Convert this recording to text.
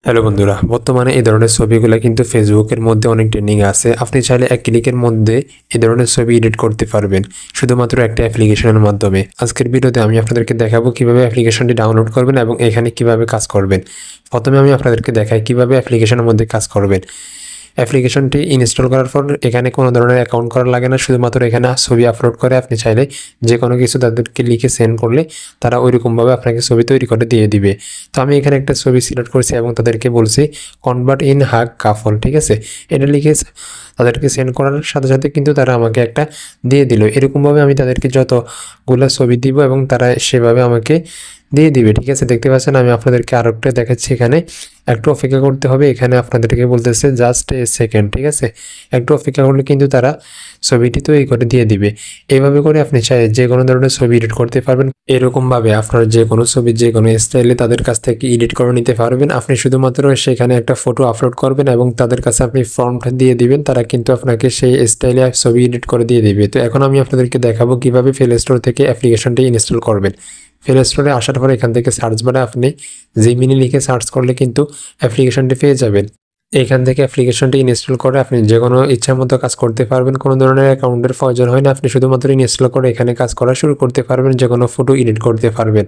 Hello বন্ধুরা, বর্তমানে এই ধরনের ছবিগুলো কিন্তু ফেসবুকের মধ্যে অনেক ট্রেন্ডিং আছে। আপনি চাইলে এক ক্লিকের মধ্যে এই ধরনের ছবি এডিট করতে পারবেন শুধুমাত্র একটা অ্যাপ্লিকেশনের মাধ্যমে। আজকের ভিডিওতে আমি আপনাদেরকে দেখাবো কিভাবে অ্যাপ্লিকেশনটি ডাউনলোড করবেন এবং এখানে কিভাবে কাজ করবেন। প্রথমে আমি আপনাদেরকে দেখাই কিভাবে অ্যাপ্লিকেশনের মধ্যে কাজ করবেন। অ্যাপ্লিকেশনটি ইনস্টল করার পর এখানে কোনো ধরনের অ্যাকাউন্ট করা লাগে না, শুধুমাত্র এখানে ছবি আপলোড করে আপনি চাইলে যে কোনো কিছু তাদেরকে লিখে সেন্ড করলে তারা ওইরকমভাবে আপনাকে ছবি তৈরি করে দিয়ে দিবে। তো আমি এখানে একটা ছবি সিলেক্ট করছি এবং তাদেরকে বলছি কনভার্ট ইন হাগ কাফল, ঠিক আছে। এটা লিখে তাদেরকে সেন্ড করার সাথে সাথে কিন্তু তারা আমাকে একটা দিয়ে দিল। এরকমভাবে আমি তাদেরকে যতগুলো ছবি দিব এবং তারা সেভাবে আমাকে দিয়ে দিবে, ঠিক আছে। দেখতে পাচ্ছেন আমি আপনাদেরকে আরও একটা দেখাচ্ছি। এখানে একটু অপেক্ষা করতে হবে। এখানে আপনাদেরকে বলতেছে জাস্ট এ সেকেন্ড, ঠিক আছে। একটু অপেক্ষা করলে কিন্তু তারা ছবিটি তৈরি করে দিয়ে দিবে। এইভাবে করে আপনি চাই যে কোনো ধরনের ছবি এডিট করতে পারবেন। এরকমভাবে আপনার যে কোনো ছবি যে কোনো স্টাইলে তাদের কাছ থেকে এডিট করে নিতে পারবেন। আপনি শুধুমাত্র সেখানে একটা ফটো আপলোড করবেন এবং তাদের কাছে আপনি ফর্মটা দিয়ে দিবেন, তারা কিন্তু আপনাকে সেই স্টাইলে ছবি এডিট করে দিয়ে দিবে। তো এখন আমি আপনাদেরকে দেখাবো কিভাবে প্লে স্টোর থেকে অ্যাপ্লিকেশনটি ইনস্টল করবেন। প্লে স্টোরে আসার পরে এখান থেকে সার্চ বারে আপনি জিমিনি লিখে সার্চ করলে কিন্তু অ্যাপ্লিকেশনটি পেয়ে যাবেন। এখান থেকে অ্যাপ্লিকেশনটি ইনস্টল করে আপনি যে কোনো ইচ্ছা মতো কাজ করতে পারবেন। কোনো ধরনের অ্যাকাউন্টের প্রয়োজন হয় না। আপনি শুধুমাত্র ইনস্টল করে এখানে কাজ করা শুরু করতে পারবেন, যে কোনো ফটো এডিট করতে পারবেন।